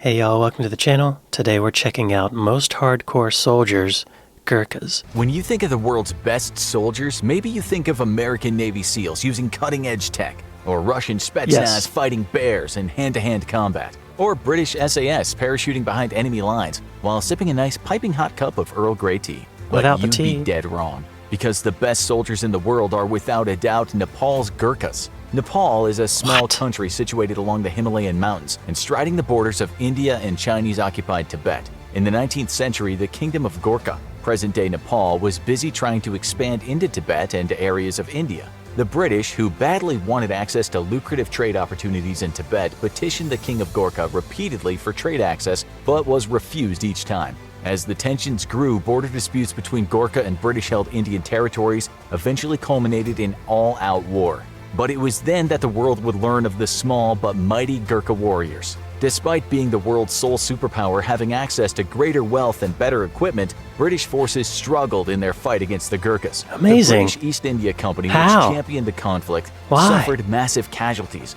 Hey y'all, welcome to the channel. Today we're checking out most hardcore soldiers, Gurkhas. When you think of the world's best soldiers, maybe you think of American Navy SEALs using cutting-edge tech, or Russian Spetsnaz fighting bears in hand-to-hand combat, or British SAS parachuting behind enemy lines while sipping a nice piping hot cup of Earl Grey tea. But Without the you'd tea. be dead wrong, because the best soldiers in the world are without a doubt Nepal's Gurkhas. Nepal is a small country situated along the Himalayan mountains and striding the borders of India and Chinese-occupied Tibet. In the 19th century, the Kingdom of Gurkha, present-day Nepal, was busy trying to expand into Tibet and areas of India. The British, who badly wanted access to lucrative trade opportunities in Tibet, petitioned the King of Gurkha repeatedly for trade access, but was refused each time. As the tensions grew, border disputes between Gurkha and British-held Indian territories eventually culminated in all-out war. But it was then that the world would learn of the small but mighty Gurkha warriors. Despite being the world's sole superpower having access to greater wealth and better equipment, British forces struggled in their fight against the Gurkhas. Amazing. The British East India Company, How? which championed the conflict, Why? suffered massive casualties.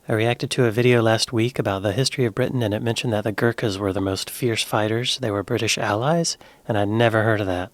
I reacted to a video last week about the history of Britain, and it mentioned that the Gurkhas were the most fierce fighters. They were British allies, and I'd never heard of that.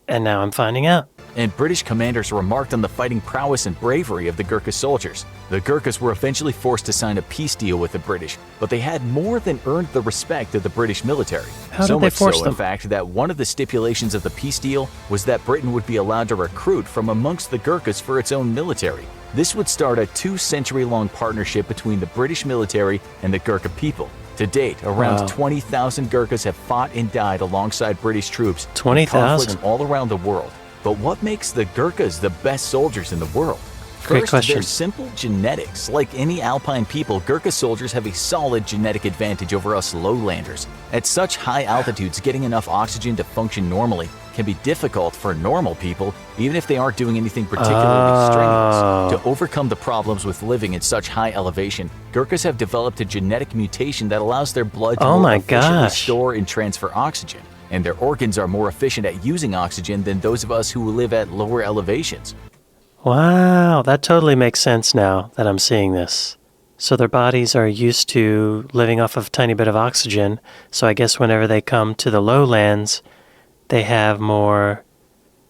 And now I'm finding out. And British commanders remarked on the fighting prowess and bravery of the Gurkha soldiers. The Gurkhas were eventually forced to sign a peace deal with the British, but they had more than earned the respect of the British military. How so did they much force so, them? in fact, that one of the stipulations of the peace deal was that Britain would be allowed to recruit from amongst the Gurkhas for its own military. This would start a 2-century-long partnership between the British military and the Gurkha people. To date, around 20,000 Gurkhas have fought and died alongside British troops in 20,000? conflicts all around the world. But what makes the Gurkhas the best soldiers in the world? Great First, question. their simple genetics. Like any alpine people, Gurkha soldiers have a solid genetic advantage over us lowlanders. At such high altitudes, getting enough oxygen to function normally can be difficult for normal people, even if they aren't doing anything particularly strenuous. To overcome the problems with living at such high elevation, Gurkhas have developed a genetic mutation that allows their blood to more efficiently store and transfer oxygen. And their organs are more efficient at using oxygen than those of us who live at lower elevations. Wow, that totally makes sense now that I'm seeing this. So their bodies are used to living off of a tiny bit of oxygen, so I guess whenever they come to the lowlands, they have more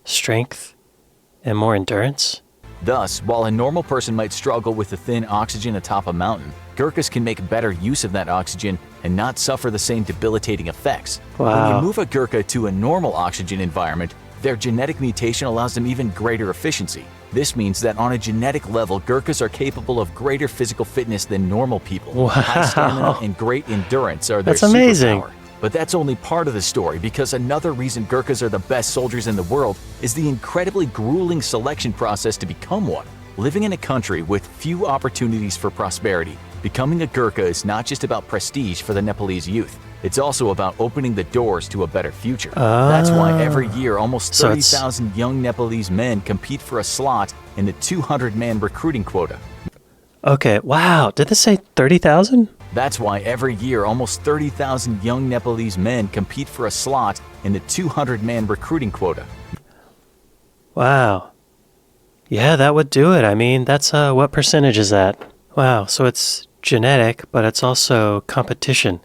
strength and more endurance. Thus, while a normal person might struggle with the thin oxygen atop a mountain, Gurkhas can make better use of that oxygen and not suffer the same debilitating effects. When Wow. you move a Gurkha to a normal oxygen environment, their genetic mutation allows them even greater efficiency. This means that on a genetic level, Gurkhas are capable of greater physical fitness than normal people. Wow. High stamina and great endurance are their That's amazing. superpower. But that's only part of the story, because another reason Gurkhas are the best soldiers in the world is the incredibly grueling selection process to become one. Living in a country with few opportunities for prosperity, becoming a Gurkha is not just about prestige for the Nepalese youth. It's also about opening the doors to a better future. That's why every year almost 30,000 young Nepalese men compete for a slot in the 200-man recruiting quota. Okay, wow, did this say 30,000? That's why every year almost 30,000 young Nepalese men compete for a slot in the 200-man recruiting quota. Wow. Yeah, that would do it. I mean, that's, what percentage is that? Wow, so it's genetic, but it's also competition,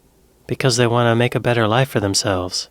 because they want to make a better life for themselves.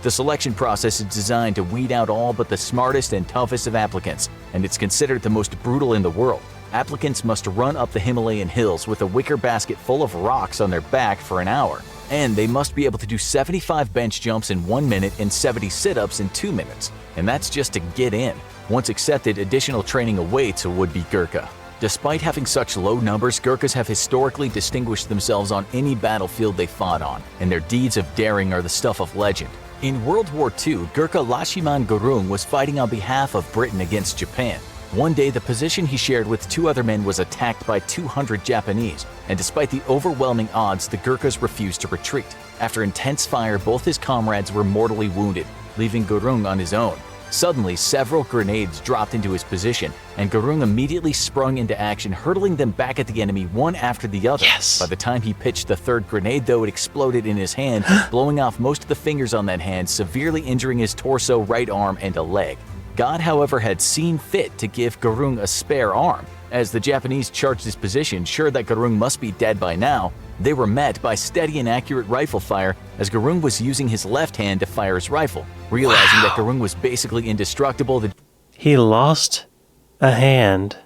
The selection process is designed to weed out all but the smartest and toughest of applicants, and it's considered the most brutal in the world. Applicants must run up the Himalayan hills with a wicker basket full of rocks on their back for an hour, and they must be able to do 75 bench jumps in 1 minute and 70 sit-ups in 2 minutes. And that's just to get in. Once accepted, additional training awaits a would-be Gurkha. Despite having such low numbers, Gurkhas have historically distinguished themselves on any battlefield they fought on, and their deeds of daring are the stuff of legend. In World War II, Gurkha Lachiman Gurung was fighting on behalf of Britain against Japan. One day, the position he shared with 2 other men was attacked by 200 Japanese, and despite the overwhelming odds, the Gurkhas refused to retreat. After intense fire, both his comrades were mortally wounded, leaving Gurung on his own. Suddenly, several grenades dropped into his position, and Gurung immediately sprung into action, hurtling them back at the enemy one after the other. Yes. By the time he pitched the third grenade, though, it exploded in his hand, blowing off most of the fingers on that hand, severely injuring his torso, right arm, and a leg. God, however, had seen fit to give Gurung a spare arm. As the Japanese charged his position, sure that Gurung must be dead by now, They were met by steady and accurate rifle fire as Gurung was using his left hand to fire his rifle. Realizing that Gurung was basically indestructible, He lost a hand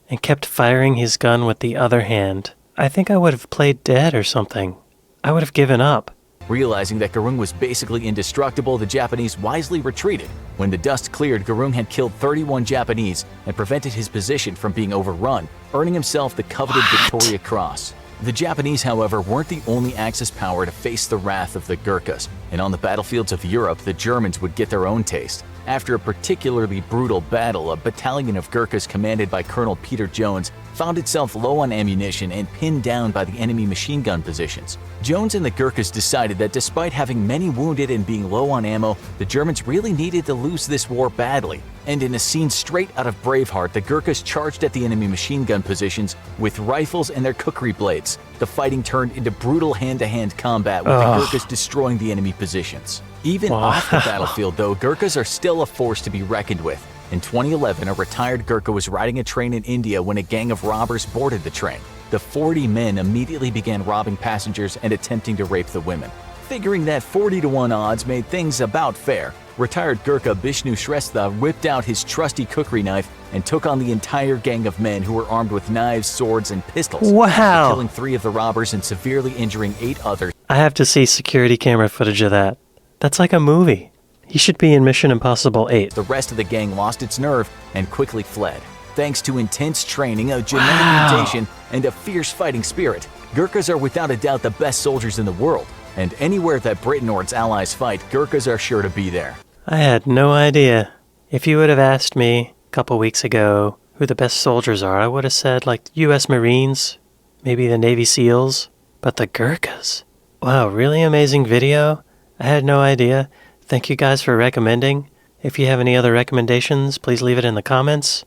and kept firing his gun with the other hand. I think I would have played dead or something. I would have given up. Realizing that Gurung was basically indestructible, the Japanese wisely retreated. When the dust cleared, Gurung had killed 31 Japanese and prevented his position from being overrun, earning himself the coveted Victoria Cross. The Japanese, however, weren't the only Axis power to face the wrath of the Gurkhas, and on the battlefields of Europe, the Germans would get their own taste. After a particularly brutal battle, a battalion of Gurkhas commanded by Colonel Peter Jones found itself low on ammunition and pinned down by the enemy machine gun positions. Jones and the Gurkhas decided that despite having many wounded and being low on ammo, the Germans really needed to lose this war badly. And in a scene straight out of Braveheart, the Gurkhas charged at the enemy machine gun positions with rifles and their kukri blades. The fighting turned into brutal hand-to-hand combat, with the Gurkhas destroying the enemy positions. Even off the battlefield, though, Gurkhas are still a force to be reckoned with. In 2011, a retired Gurkha was riding a train in India when a gang of robbers boarded the train. The 40 men immediately began robbing passengers and attempting to rape the women. Figuring that 40-to-1 odds made things about fair, retired Gurkha Bishnu Shrestha whipped out his trusty kukri knife and took on the entire gang of men who were armed with knives, swords, and pistols. Wow! Killing 3 of the robbers and severely injuring 8 others. I have to see security camera footage of that. That's like a movie. He should be in Mission Impossible 8. The rest of the gang lost its nerve and quickly fled. Thanks to intense training, a genetic mutation, and a fierce fighting spirit, Gurkhas are without a doubt the best soldiers in the world. And anywhere that Britain or its allies fight, Gurkhas are sure to be there. I had no idea. If you would have asked me a couple weeks ago who the best soldiers are, I would have said like U.S. Marines, maybe the Navy SEALs, but the Gurkhas. Wow, really amazing video. I had no idea. Thank you guys for recommending. If you have any other recommendations, please leave it in the comments.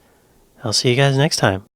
I'll see you guys next time.